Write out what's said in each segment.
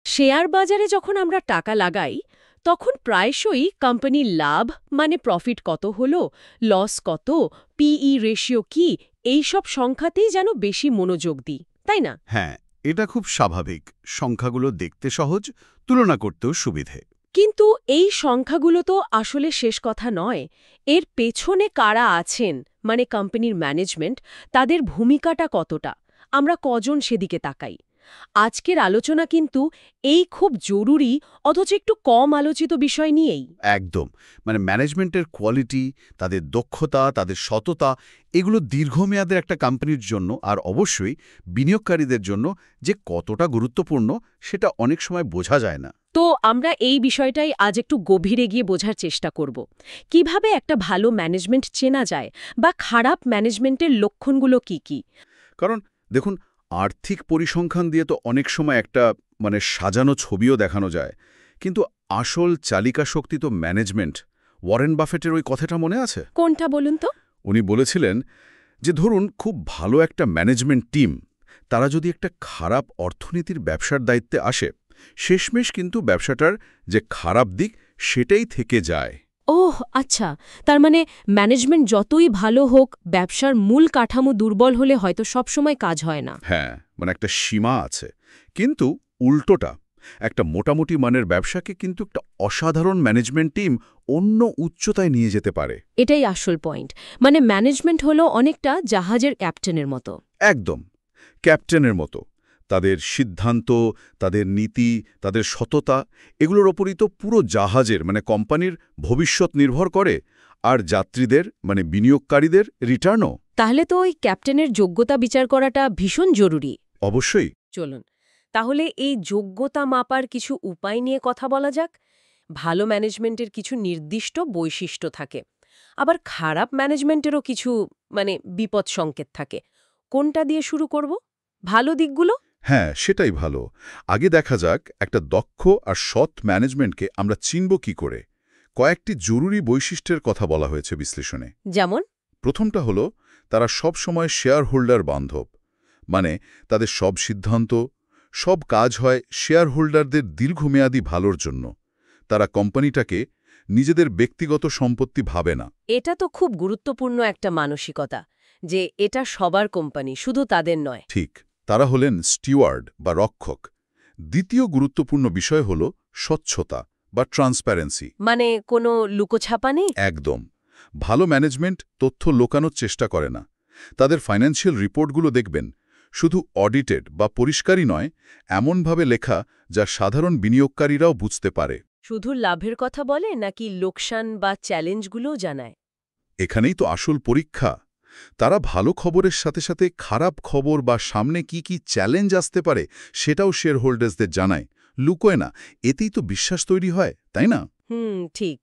Share বাজারে যখন আমরা টাকা লাগাই তখন প্রায়শই কোম্পানির লাভ মানে প্রফিট কত হলো, লস কত, পিই রেশিও কি, এই সব সংখ্যাতেই যেন বেশি মনোযোগ দিই, তাই না? হ্যাঁ, এটা খুব স্বাভাবিক। সংখ্যাগুলো দেখতে সহজ, তুলনা করতেও সুবিধে। কিন্তু এই সংখ্যাগুলো তো আসলে শেষ কথা নয়। এর পেছনে কারা আছেন, মানে কোম্পানির ম্যানেজমেন্ট, তাদের ভূমিকাটা কতটা, আমরা কজন সেদিকে তাকাই। আজকের আলোচনা কিন্তু এই খুব জরুরি অথচ একটু কম আলোচিত বিষয় নিয়েই। একদম। ম্যানেজমেন্টের কোয়ালিটি, তাদের দক্ষতা, তাদের সততা, এগুলো দীর্ঘমেয়াদের একটা কোম্পানির জন্য আর অবশ্যই বিনিয়োগকারীদের জন্য যে কতটা গুরুত্বপূর্ণ সেটা অনেক সময় বোঝা যায় না। তো আমরা এই বিষয়টাই আজ একটু গভীরে গিয়ে বোঝার চেষ্টা করব। কিভাবে একটা ভালো ম্যানেজমেন্ট চেনা যায় বা খারাপ ম্যানেজমেন্টের লক্ষণগুলো কি কি। কারণ দেখুন, আর্থিক পরিসংখ্যান দিয়ে তো অনেক সময় একটা সাজানো ছবিও দেখানো যায়, কিন্তু আসল চালিকা শক্তি তো ম্যানেজমেন্ট। ওয়ারেন বাফেটের ওই কথাটা মনে আছে? কোনটা বলুন তো? উনি বলেছিলেন যে ধরুন খুব ভালো একটা ম্যানেজমেন্ট টিম, তারা যদি একটা খারাপ অর্থনীতির ব্যবসার দায়িত্বে আসে, শেষমেশ কিন্তু ব্যবসাটার যে খারাপ দিক সেটাই থেকে যায়। ওহ আচ্ছা, তার মানে ম্যানেজমেন্ট যতই ভালো হোক, ব্যবসার মূল কাঠামো দুর্বল হলে হয়তো সবসময় কাজ হয় না। হ্যাঁ, একটা সীমা আছে। কিন্তু উল্টোটা, একটা মোটামুটি মানের ব্যবসাকে কিন্তু একটা অসাধারণ ম্যানেজমেন্ট টিম অন্য উচ্চতায় নিয়ে যেতে পারে। এটাই আসল পয়েন্ট। মানে ম্যানেজমেন্ট হলো অনেকটা জাহাজের ক্যাপ্টেনের মতো। একদম, ক্যাপ্টেনের মতো। তাদের সিদ্ধান্ত, তাদের নীতি, তাদের সততা, এগুলোর ওপরই তো পুরো জাহাজের কোম্পানির ভবিষ্যৎ নির্ভর করে, আর যাত্রীদের বিনিয়োগকারীদের রিটার্নও। তাহলে তো ওই ক্যাপ্টেনের যোগ্যতা বিচার করাটা ভীষণ জরুরি। অবশ্যই। চলুন তাহলে এই যোগ্যতা মাপার কিছু উপায় নিয়ে কথা বলা যাক। ভালো ম্যানেজমেন্টের কিছু নির্দিষ্ট বৈশিষ্ট্য থাকে, আবার খারাপ ম্যানেজমেন্টেরও কিছু বিপদ সংকেত থাকে। কোনটা দিয়ে শুরু করব? ভালো দিকগুলো? হ্যাঁ, সেটাই ভালো। আগে দেখা যাক একটা দক্ষ আর সৎ ম্যানেজমেন্টকে আমরা চিনব কি করে। কয়েকটি জরুরি বৈশিষ্ট্যের কথা বলা হয়েছে বিশ্লেষণে। যেমন? প্রথমটা হলো, তারা সব সময় শেয়ার হোল্ডার বান্ধব। তাদের সব সিদ্ধান্ত, সব কাজ হয় শেয়ার হোল্ডারদের দীর্ঘমেয়াদী ভালোর জন্য। তারা কোম্পানিটাকে নিজেদের ব্যক্তিগত সম্পত্তি ভাবে না। এটা তো খুব গুরুত্বপূর্ণ একটা মানসিকতা, যে এটা সবার কোম্পানি, শুধু তাদের নয়। ঠিক, তারা হলেন স্টিওয়ার্ড বা রক্ষক। দ্বিতীয় গুরুত্বপূর্ণ বিষয় হল স্বচ্ছতা বা ট্রান্সপারেন্সি। মানে কোনো লুকোছাপা নেই? একদম। ভালো ম্যানেজমেন্ট তথ্য লোকানোর চেষ্টা করে না। তাদের ফাইন্যান্সিয়াল রিপোর্টগুলো দেখবেন শুধু অডিটেড বা পরিষ্কারই নয়, এমনভাবে লেখা যা সাধারণ বিনিয়োগকারীরাও বুঝতে পারে। শুধু লাভের কথা বলে নাকি লোকসান বা চ্যালেঞ্জগুলোও জানায়? এখানেই তো আসল পরীক্ষা। তারা ভালো খবরের সাথে সাথে খারাপ খবর বা সামনে কি কি চ্যালেঞ্জ আসতে পারে সেটাও শেয়ার হোল্ডার্সদের জানায়, লুকোয় না। এতেই তো বিশ্বাস তৈরি হয়, তাই না? ঠিক।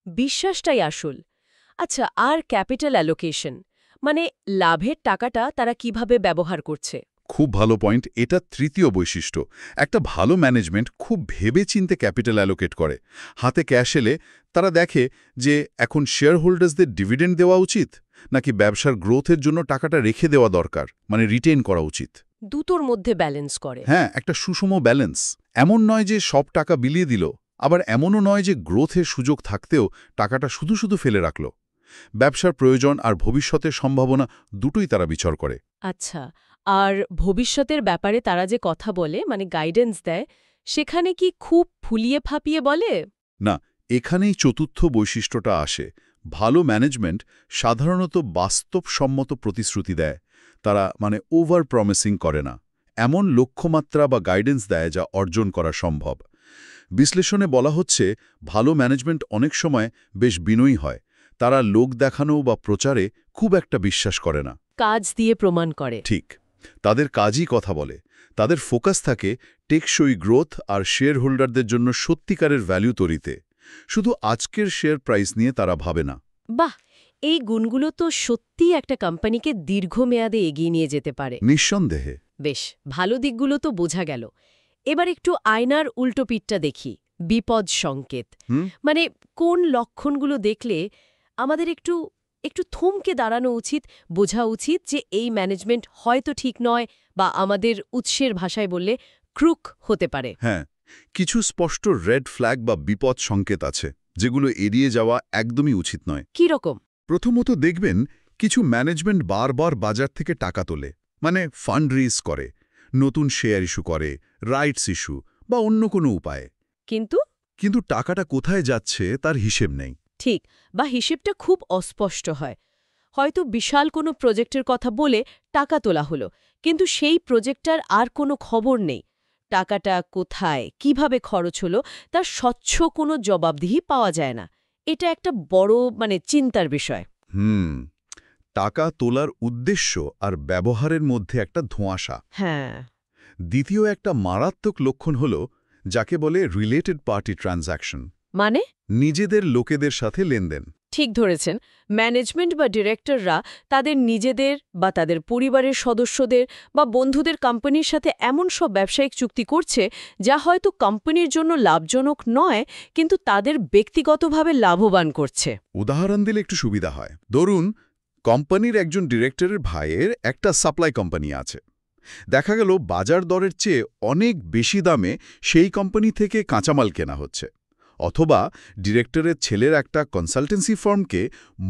বিশ্বাসটাই আসল। আচ্ছা, আর ক্যাপিটাল অ্যালোকেশন, মানে লাভের টাকাটা তারা কিভাবে ব্যবহার করছে? খুব ভালো পয়েন্ট। এটা তৃতীয় বৈশিষ্ট্য। একটা ভালো ম্যানেজমেন্ট খুব ভেবেচিন্তে ক্যাপিটাল অ্যালোকেট করে। হাতে ক্যাশ এলে তারা দেখে যে এখন শেয়ার হোল্ডার্সদের ডিভিডেন্ড দেওয়া উচিত, নাকি ব্যবসার গ্রোথের জন্য টাকাটা রেখে দেওয়া দরকার, রিটেইন করা উচিত। দুটোর মধ্যে ব্যালেন্স করে। হ্যাঁ, একটা সুষম ব্যালেন্স। এমন নয় যে সব টাকা বিলিয়ে দিল, আবার এমনও নয় যে গ্রোথের সুযোগ থাকতেও টাকাটা শুধু শুধু ফেলে রাখল। ব্যবসার প্রয়োজন আর ভবিষ্যতের সম্ভাবনা দুটোই তারা বিচার করে। আচ্ছা, আর ভবিষ্যতের ব্যাপারে তারা যে কথা বলে, গাইডেন্স দেয়, সেখানে কি খুব ফুলিয়ে ফাঁপিয়ে বলে? না, এখানেই চতুর্থ বৈশিষ্ট্যটা আসে। ভালো ম্যানেজমেন্ট সাধারণত বাস্তবসম্মত প্রতিশ্রুতি দেয়। তারা ওভার প্রমিসিং করে না, এমন লক্ষ্যমাত্রা বা গাইডেন্স দেয় যা অর্জন করা সম্ভব। বিশ্লেষণে বলা হচ্ছে, ভালো ম্যানেজমেন্ট অনেক সময় বেশ বিনয়ী হয়। তারা লোক দেখানো বা প্রচারে খুব একটা বিশ্বাস করে না। কাজ দিয়ে প্রমাণ করে। ঠিক, তাদের কাজই কথা বলে। তাদের ফোকাস থাকে টেকসই গ্রোথ আর শেয়ার হোল্ডারদের জন্য সত্যিকারের ভ্যালু তৈরিতে। শুধু আজকের শেয়ার প্রাইস নিয়ে তারা ভাবে না। বাহ, এই গুণগুলো তো সত্যিই একটা কোম্পানিকে দীর্ঘমেয়াদে এগিয়ে নিয়ে যেতে পারে। নিঃসন্দেহে। বেশ, ভালো দিকগুলো তো বোঝা গেল। এবার একটু আয়নার উল্টো পিঠটা দেখি, বিপদ সংকেত। কোন লক্ষণগুলো দেখলে আমাদের একটু একটু থমকে দাঁড়ানো উচিত, বোঝা উচিত যে এই ম্যানেজমেন্ট হয়তো ঠিক নয়, বা আমাদের উৎসের ভাষায় বললে ক্রুক হতে পারে? হ্যাঁ, কিছু স্পষ্ট রেড ফ্ল্যাগ বা বিপদ সংকেত আছে যেগুলো এড়িয়ে যাওয়া একদমই উচিত নয়। কি রকম? প্রথমত দেখবেন কিছু ম্যানেজমেন্ট বারবার বাজার থেকে টাকা তোলে, মানে ফান্ড রেজ করে, নতুন শেয়ার ইস্যু করে, রাইটস ইস্যু বা অন্য কোনো উপায়ে। কিন্তু কিন্তু টাকাটা কোথায় যাচ্ছে তার হিসেব নেই। ঠিক, বা হিসেবটা খুব অস্পষ্ট হয়। হয়তো বিশাল কোনো প্রজেক্টের কথা বলে টাকা তোলা হলো, কিন্তু সেই প্রজেক্টটার আর কোনো খবর নেই। টাকাটা কোথায়, কিভাবে খরচ হলো তার স্বচ্ছ কোনো জবাবদিহি পাওয়া যায় না। এটা একটা বড় চিন্তার বিষয়। হুম টাকা তোলার উদ্দেশ্য আর ব্যবহারের মধ্যে একটা ধোঁয়াশা। হ্যাঁ। দ্বিতীয় একটা মারাত্মক লক্ষণ হল যাকে বলে রিলেটেড পার্টি ট্রানজ্যাকশন, মানে? নিজেদের লোকেদের সাথে লেনদেন। ঠিক ধরেছেন। ম্যানেজমেন্ট বা ডিরেক্টররা তাদের নিজেদের বা তাদের পরিবারের সদস্যদের বা বন্ধুদের কোম্পানির সাথে এমন সব ব্যবসায়িক চুক্তি করছে যা হয়তো কোম্পানির জন্য লাভজনক নয়, কিন্তু তাদের ব্যক্তিগতভাবে লাভবান করছে। উদাহরণ দিলে একটু সুবিধা হয়। ধরুন, কোম্পানির একজন ডিরেক্টরের ভাইয়ের একটা সাপ্লাই কোম্পানি আছে। দেখা গেল বাজার দরের চেয়ে অনেক বেশি দামে সেই কোম্পানি থেকে কাঁচামাল কেনা হচ্ছে। অথবা ডিরেক্টরের ছেলের একটা কনসালটেন্সি ফার্মকে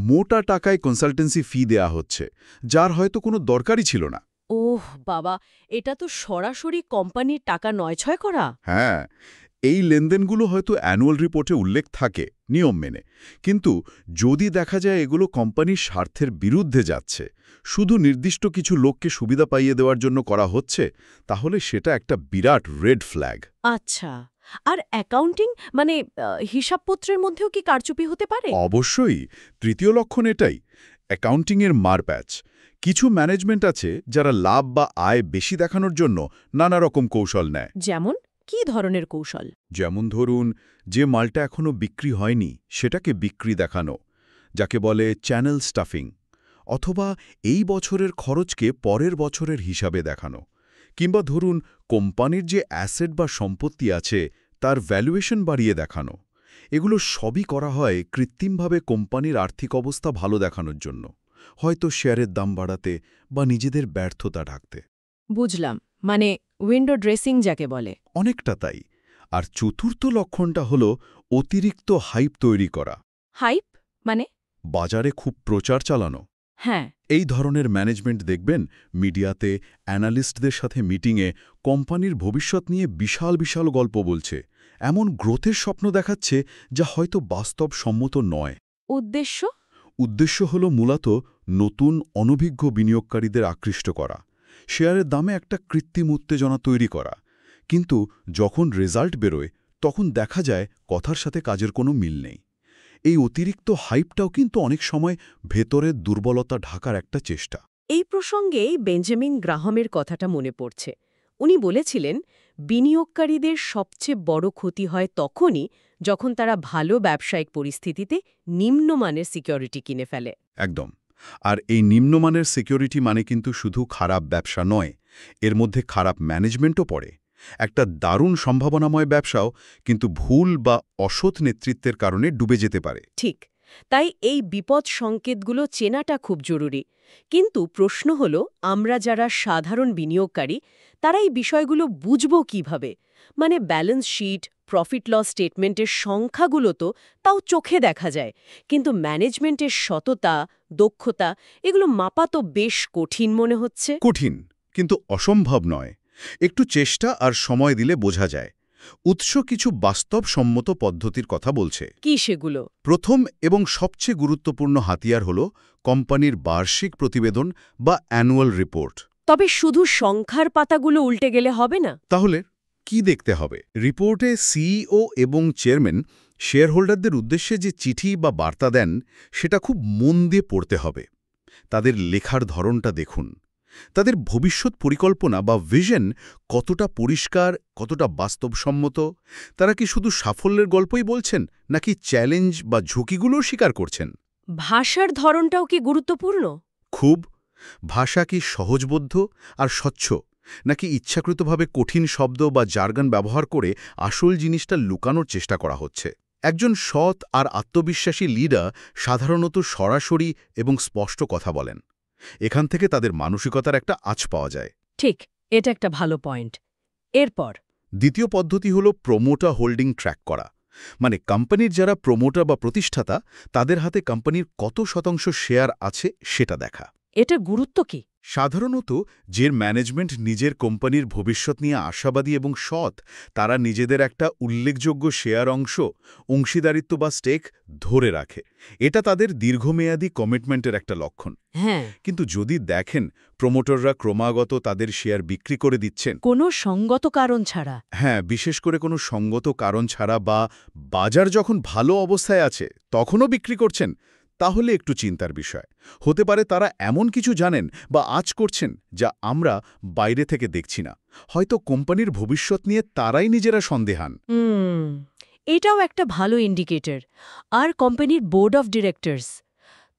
মোটা টাকায় কনসালটেন্সি ফি দেয়া হচ্ছে, যার হয়তো কোনো দরকারই ছিল না। ওহ বাবা, এটা তো সরাসরি কোম্পানির টাকা নয়ছয় করা। হ্যাঁ, এই লেনদেনগুলো হয়তো অ্যানুয়াল রিপোর্টে উল্লেখ থাকে নিয়ম মেনে, কিন্তু যদি দেখা যায় এগুলো কোম্পানির স্বার্থের বিরুদ্ধে যাচ্ছে, শুধু নির্দিষ্ট কিছু লোককে সুবিধা পাইয়ে দেওয়ার জন্য করা হচ্ছে, তাহলে সেটা একটা বিরাট রেড ফ্ল্যাগ। আচ্ছা, আর অ্যাকাউন্টিং হিসাবপত্রের মধ্যেও কি কারচুপি হতে পারে? অবশ্যই। তৃতীয় লক্ষণ এটাই, অ্যাকাউন্টিংয়ের মারপ্যাচ। কিছু ম্যানেজমেন্ট আছে যারা লাভ বা আয় বেশি দেখানোর জন্য নানা রকম কৌশল নেয়। যেমন কি ধরনের কৌশল? যেমন ধরুন, যে মালটা এখনও বিক্রি হয়নি সেটাকে বিক্রি দেখানো, যাকে বলে চ্যানেল স্টাফিং। অথবা এই বছরের খরচকে পরের বছরের হিসাবে দেখানো। কিংবা ধরুন, কোম্পানির যে অ্যাসেট বা সম্পত্তি আছে তার ভ্যালুয়েশন বাড়িয়ে দেখানো। এগুলো সবই করা হয় কৃত্রিমভাবে কোম্পানির আর্থিক অবস্থা ভালো দেখানোর জন্য, হয়তো শেয়ারের দাম বাড়াতে বা নিজেদের ব্যর্থতা ঢাকতে। বুঝলাম, উইন্ডো ড্রেসিং যাকে বলে। অনেকটা তাই। আর চতুর্থ লক্ষণটা হল অতিরিক্ত হাইপ তৈরি করা। হাইপ মানে? বাজারে খুব প্রচার চালানো। হ্যাঁ। এই ধরনের ম্যানেজমেন্ট দেখবেন মিডিয়াতে অ্যানালিস্টদের সাথে মিটিংয়ে কোম্পানির ভবিষ্যৎ নিয়ে বিশাল বিশাল গল্প বলছে, এমন গ্রোথের স্বপ্ন দেখাচ্ছে যা হয়তো বাস্তবসম্মত নয়। উদ্দেশ্য? উদ্দেশ্য হল মূলত নতুন অনভিজ্ঞ বিনিয়োগকারীদের আকৃষ্ট করা, শেয়ারের দামে একটা কৃত্রিম উত্তেজনা তৈরি করা। কিন্তু যখন রেজাল্ট বেরোয় তখন দেখা যায় কথার সাথে কাজের কোনো মিল নেই। এই অতিরিক্ত হাইপটাও কিন্তু অনেক সময় ভেতরের দুর্বলতা ঢাকার একটা চেষ্টা। এই প্রসঙ্গে বেঞ্জামিন গ্রাহামের কথাটা মনে পড়ছে। উনি বলেছিলেন, বিনিয়োগকারীদের সবচেয়ে বড় ক্ষতি হয় তখনই যখন তারা ভালো ব্যবসায়িক পরিস্থিতিতে নিম্নমানের সিকিউরিটি কিনে ফেলে। একদম। আর এই নিম্নমানের সিকিউরিটি মানে কিন্তু শুধু খারাপ ব্যবসা নয়, এর মধ্যে খারাপ ম্যানেজমেন্টও পড়ে। একটা দারুণ সম্ভাবনাময় ব্যবসাও কিন্তু ভুল বা অসৎ নেতৃত্বের কারণে ডুবে যেতে পারে। ঠিক। তাই এই বিপদ সংকেতগুলো চেনাটা খুব জরুরি। কিন্তু প্রশ্ন হল, আমরা যারা সাধারণ বিনিয়োগকারী তারা এই বিষয়গুলো বুঝব কিভাবে? ব্যালেন্স শিট, প্রফিট লস স্টেটমেন্টের সংখ্যাগুলো তো তাও চোখে দেখা যায়, কিন্তু ম্যানেজমেন্টের সততা, দক্ষতা এগুলো মাপা তো বেশ কঠিন মনে হচ্ছে। কঠিন, কিন্তু অসম্ভব নয়। একটু চেষ্টা আর সময় দিলে বোঝা যায়। উৎস কিছু বাস্তবসম্মত পদ্ধতির কথা বলছে। কি সেগুলো? প্রথম এবং সবচেয়ে গুরুত্বপূর্ণ হাতিয়ার হল কোম্পানির বার্ষিক প্রতিবেদন বা অ্যানুয়াল রিপোর্ট। তবে শুধু সংখ্যার পাতাগুলো উল্টে গেলে হবে না। তাহলে কি দেখতে হবে? রিপোর্টে সিইও এবং চেয়ারম্যান শেয়ারহোল্ডারদের উদ্দেশ্যে যে চিঠি বা বার্তা দেন সেটা খুব মন দিয়ে পড়তে হবে। তাদের লেখার ধরনটা দেখুন। তাদের ভবিষ্যৎ পরিকল্পনা বা ভিশন কতটা পরিষ্কার, কতটা বাস্তবসম্মত। তারা কি শুধু সাফল্যের গল্পই বলছেন, নাকি চ্যালেঞ্জ বা ঝুঁকিগুলোও স্বীকার করছেন? ভাষার ধরনটাও কি গুরুত্বপূর্ণ? খুব। ভাষা কি সহজবোধ্য আর স্বচ্ছ, নাকি ইচ্ছাকৃতভাবে কঠিন শব্দ বা জার্গন ব্যবহার করে আসল জিনিসটা লুকানোর চেষ্টা করা হচ্ছে? একজন সৎ আর আত্মবিশ্বাসী লিডার সাধারণত সরাসরি এবং স্পষ্ট কথা বলেন। এখান থেকে তাদের মানসিকতার একটা আঁচ পাওয়া যায়। ঠিক, এটা একটা ভালো পয়েন্ট। এরপর দ্বিতীয় পদ্ধতি হল প্রোমোটার হোল্ডিং ট্র্যাক করা। মানে কোম্পানির যারা প্রোমোটার বা প্রতিষ্ঠাতা তাদের হাতে কোম্পানির কত শতাংশ শেয়ার আছে সেটা দেখা। এটা গুরুত্ব কি? সাধারণত যে ম্যানেজমেন্ট নিজের কোম্পানির ভবিষ্যৎ নিয়ে আশাবাদী এবং সৎ, তারা নিজেদের একটা উল্লেখযোগ্য শেয়ার অংশীদারিত্ব বা স্টেক ধরে রাখে। এটা তাদের দীর্ঘমেয়াদী কমিটমেন্টের একটা লক্ষণ। হ্যাঁ, কিন্তু যদি দেখেন প্রমোটররা ক্রমাগত তাদের শেয়ার বিক্রি করে দিচ্ছেন, কোনো সঙ্গত কারণ ছাড়া। হ্যাঁ, বিশেষ করে কোনো সঙ্গত কারণ ছাড়া বা বাজার যখন ভালো অবস্থায় আছে তখনও বিক্রি করছেন, তাহলে একটু চিন্তার বিষয়। হতে পারে তারা এমন কিছু জানেন বা আজ করছেন যা আমরা বাইরে থেকে দেখছি না। হয়তো কোম্পানির ভবিষ্যৎ নিয়ে তারাই নিজেরা সন্দেহান। এটাও একটা ভালো ইন্ডিকেটর। আর কোম্পানির বোর্ড অফ ডিরেক্টরস,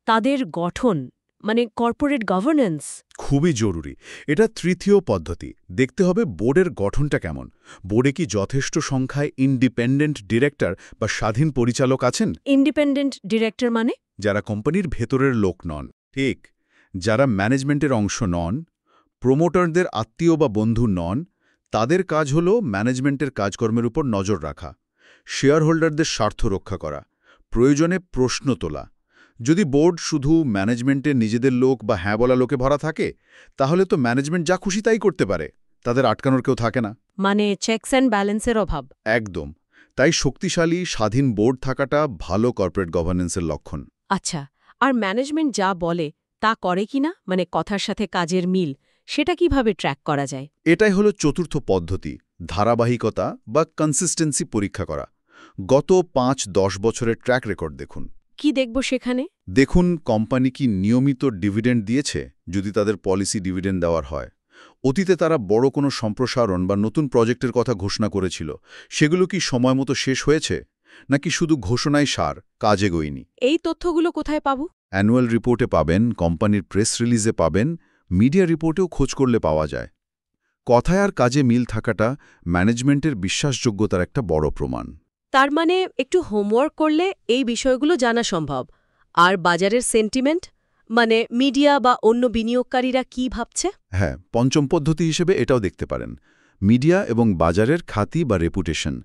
তাদের গঠন, মানে কর্পোরেট গভর্নেন্স। খুবই জরুরি। এটা তৃতীয় পদ্ধতি। দেখতে হবে বোর্ডের গঠনটা কেমন। বোর্ডে কি যথেষ্ট সংখ্যায় ইন্ডিপেন্ডেন্ট ডিরেক্টর বা স্বাধীন পরিচালক আছেন? ইন্ডিপেন্ডেন্ট ডিরেক্টর মানে? যারা কোম্পানির ভেতরের লোক নন, ঠিক, যারা ম্যানেজমেন্টের অংশ নন, প্রোমোটারদের আত্মীয় বা বন্ধু নন, তাদের কাজ হল ম্যানেজমেন্টের কাজকর্মের উপর নজর রাখা, শেয়ার হোল্ডারদের স্বার্থ রক্ষা করা, প্রয়োজনে প্রশ্ন তোলা। যদি বোর্ড শুধু ম্যানেজমেন্টের নিজেদের লোক বা হ্যাঁ বলা লোকে ভরা থাকে, তাহলে তো ম্যানেজমেন্ট যা খুশি তাই করতে পারে, তাদের আটকানোর কেউ থাকে না। মানে চেকস অ্যান্ড ব্যালেন্সের অভাব। একদম। তাই শক্তিশালী স্বাধীন বোর্ড থাকাটা ভালো কর্পোরেট গভর্নেন্সের লক্ষণ। আচ্ছা, আর ম্যানেজমেন্ট যা বলে তা করে কিনা, মানে কথার সাথে কাজের মিল, সেটা কিভাবে ট্র্যাক করা যায়? এটাই হলো চতুর্থ পদ্ধতি, ধারাবাহিকতা বা কনসিস্টেন্সি পরীক্ষা করা। গত ৫-১০ বছরের ট্র্যাক রেকর্ড দেখুন। কি দেখব সেখানে? দেখুন কোম্পানি কি নিয়মিত ডিভিডেন্ড দিয়েছে, যদি তাদের পলিসি ডিভিডেন্ড দেওয়ার হয়। অতীতে তারা বড় কোনো সম্প্রসারণ বা নতুন প্রজেক্টের কথা ঘোষণা করেছিল, সেগুলো কি সময়মতো শেষ হয়েছে, নাকি শুধু ঘোষণায় সার, কাজে গইনি। এই তথ্যগুলো কোথায় পাবো? অ্যানুয়াল রিপোর্টে পাবেন, কোম্পানির প্রেস রিলিজে পাবেন, মিডিয়া রিপোর্টেও খোঁজ করলে পাওয়া যায়। কথায় আর কাজে মিল থাকাটা ম্যানেজমেন্টের বিশ্বাসযোগ্যতার একটা বড় প্রমাণ। তার মানে একটু হোমওয়ার্ক করলে এই বিষয়গুলো জানা সম্ভব। আর বাজারের সেন্টিমেন্ট, মানে মিডিয়া বা অন্য বিনিয়োগকারীরা কি ভাবছে? হ্যাঁ, পঞ্চম পদ্ধতি হিসেবে এটাও দেখতে পারেন, মিডিয়া এবং বাজারের খ্যাতি বা রেপুটেশন।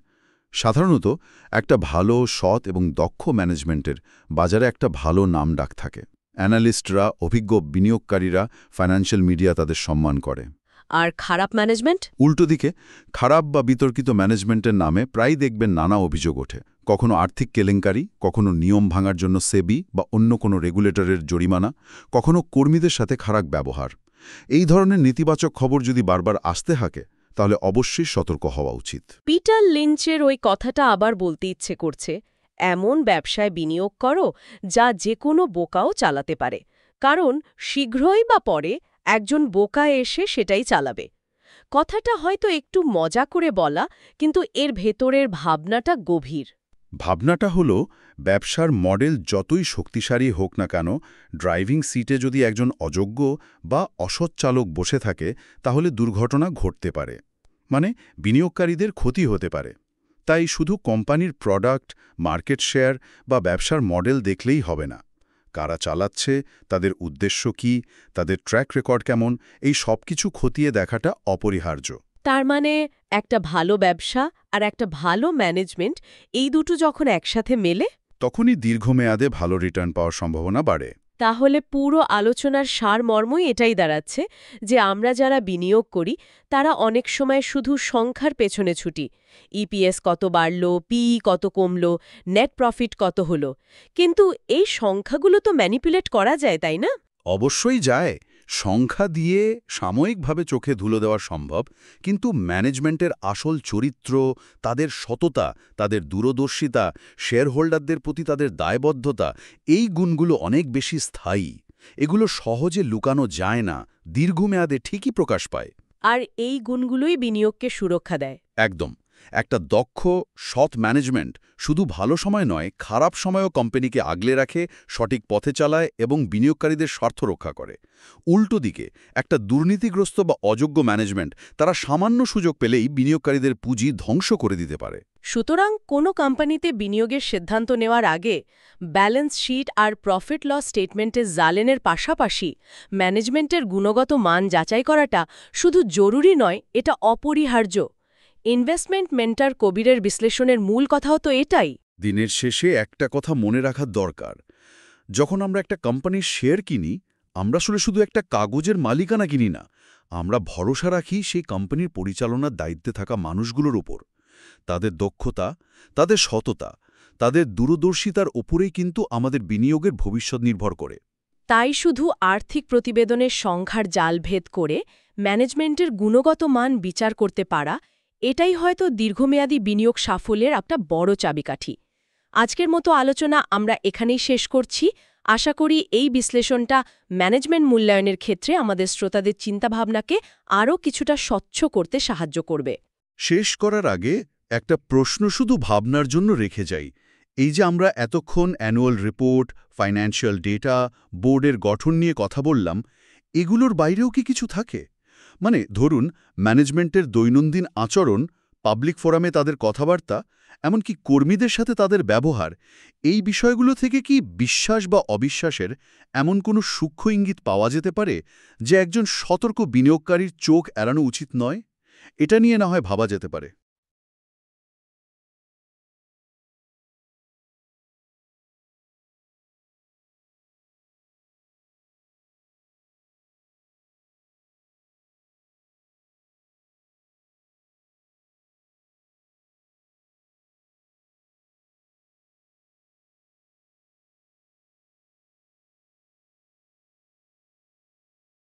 সাধারণত একটা ভালো, সৎ এবং দক্ষ ম্যানেজমেন্টের বাজারে একটা ভালো নাম ডাক থাকে। অ্যানালিস্টরা, অভিজ্ঞ বিনিয়োগকারীরা, ফাইন্যান্সিয়াল মিডিয়া তাদের সম্মান করে। আর খারাপ ম্যানেজমেন্ট? উল্টো দিকে খারাপ বা বিতর্কিত ম্যানেজমেন্টের নামে প্রায় দেখবেন নানা অভিযোগ ওঠে। কখনো আর্থিক কেলেঙ্কারি, কখনো নিয়ম ভাঙার জন্য সেবি বা অন্য কোনো রেগুলেটরের জরিমানা, কখনো কর্মীদের সাথে খারাপ ব্যবহার। এই ধরনের নেতিবাচক খবর যদি বারবার আসতে থাকে, তাহলে অবশ্যই সতর্ক হওয়া উচিত। পিটার লিঞ্চের ওই কথাটা আবার বলতে ইচ্ছে করছে, এমন ব্যবসায় বিনিয়োগ করো যা যে কোনো বোকাও চালাতে পারে, কারণ শীঘ্রই বা পরে একজন বোকা এসে সেটাই চালাবে। কথাটা হয়তো একটু মজা করে বলা, কিন্তু এর ভেতরের ভাবনাটা গভীর। ভাবনাটা হলো, ব্যবসার মডেল যতই শক্তিশালী হোক না কেন, ড্রাইভিং সিটে যদি একজন অযোগ্য বা অসৎ চালক বসে থাকে, তাহলে দুর্ঘটনা ঘটতে পারে, মানে বিনিয়োগকারীদের ক্ষতি হতে পারে। তাই শুধু কোম্পানির প্রোডাক্ট, মার্কেট শেয়ার বা ব্যবসার মডেল দেখলেই হবে না। কারা চালাচ্ছে, তাদের উদ্দেশ্য কি, তাদের ট্র্যাক রেকর্ড কেমন, এই সব কিছু খতিয়ে দেখাটা অপরিহার্য। তার মানে একটা ভালো ব্যবসা আর একটা ভালো ম্যানেজমেন্ট, এই দুটো যখন একসাথে মেলে, তখনই দীর্ঘমেয়াদে ভালো রিটার্ন পাওয়ার সম্ভাবনা বাড়ে। তাহলে পুরো আলোচনার সারমর্মই এটাই দাঁড়াচ্ছে যে আমরা যারা বিনিয়োগ করি তারা অনেক সময় শুধু সংখ্যার পেছনে ছুটি। ইপিএস কত বাড়ল, পিই কত কমল, নেট প্রফিট কত হলো, কিন্তু এই সংখ্যাগুলো তো ম্যানিপুলেট করা যায়, তাই না? অবশ্যই যায়। সংখ্যা দিয়ে সাময়িকভাবে চোখে ধুলো দেওয়া সম্ভব, কিন্তু ম্যানেজমেন্টের আসল চরিত্র, তাদের সততা, তাদের দূরদর্শিতা, শেয়ারহোল্ডারদের প্রতি তাদের দায়বদ্ধতা, এই গুণগুলো অনেক বেশি স্থায়ী। এগুলো সহজে লুকানো যায় না, দীর্ঘমেয়াদে ঠিকই প্রকাশ পায়। আর এই গুণগুলোই বিনিয়োগকে সুরক্ষা দেয়। একদম। একটা দক্ষ, সৎ ম্যানেজমেন্ট শুধু ভালো সময় নয়, খারাপ সময়ও কোম্পানিকে আগলে রাখে, সঠিক পথে চালায় এবং বিনিয়োগকারীদের স্বার্থ রক্ষা করে। উল্টো দিকে একটা দুর্নীতিগ্রস্ত বা অযোগ্য ম্যানেজমেন্ট, তারা সামান্য সুযোগ পেলেই বিনিয়োগকারীদের পুঁজি ধ্বংস করে দিতে পারে। সুতরাং কোনো কোম্পানিতে বিনিয়োগের সিদ্ধান্ত নেওয়ার আগে ব্যালেন্স শিট আর প্রফিট লস স্টেটমেন্টের জালেনের পাশাপাশি ম্যানেজমেন্টের গুণগত মান যাচাই করাটা শুধু জরুরি নয়, এটা অপরিহার্য। ইনভেস্টমেন্ট মেন্টর কবিরের বিশ্লেষণের মূল কথাও তো এটাই। দিনের শেষে একটা কথা মনে রাখা দরকার, যখন আমরা একটা কোম্পানির শেয়ার কিনি, আমরা আসলে শুধু একটা কাগজের মালিকানা কিনি না, আমরা ভরসা রাখি সেই কোম্পানির পরিচালনার দায়িত্বে থাকা মানুষগুলোর উপর। তাদের দক্ষতা, তাদের সততা, তাদের দূরদর্শিতার ওপরেই কিন্তু আমাদের বিনিয়োগের ভবিষ্যৎ নির্ভর করে। তাই শুধু আর্থিক প্রতিবেদনের সংখ্যার জাল ভেদ করে ম্যানেজমেন্টের গুণগত মান বিচার করতে পারা, এটাই হয়তো দীর্ঘমেয়াদী বিনিয়োগ সাফল্যের একটা বড় চাবিকাঠি। আজকের মতো আলোচনা আমরা এখানেই শেষ করছি। আশা করি এই বিশ্লেষণটা ম্যানেজমেন্ট মূল্যায়নের ক্ষেত্রে আমাদের শ্রোতাদের চিন্তাভাবনাকে আরও কিছুটা স্বচ্ছ করতে সাহায্য করবে। শেষ করার আগে একটা প্রশ্ন শুধু ভাবনার জন্য রেখে যাই। এই যে আমরা এতক্ষণ অ্যানুয়াল রিপোর্ট, ফাইন্যান্সিয়াল ডেটা, বোর্ডের গঠন নিয়ে কথা বললাম, এগুলোর বাইরেও কি কিছু থাকে? মানে ধরুন, ম্যানেজমেন্টের দৈনন্দিন আচরণ, পাবলিক ফোরামে তাদের কথাবার্তা, এমনকি কর্মীদের সাথে তাদের ব্যবহার, এই বিষয়গুলো থেকে কি বিশ্বাস বা অবিশ্বাসের এমন কোনো সূক্ষ্ম ইঙ্গিত পাওয়া যেতে পারে যে একজন সতর্ক বিনিয়োগকারীর চোখ এড়ানো উচিত নয়? এটা নিয়ে না হয় ভাবা যেতে পারে।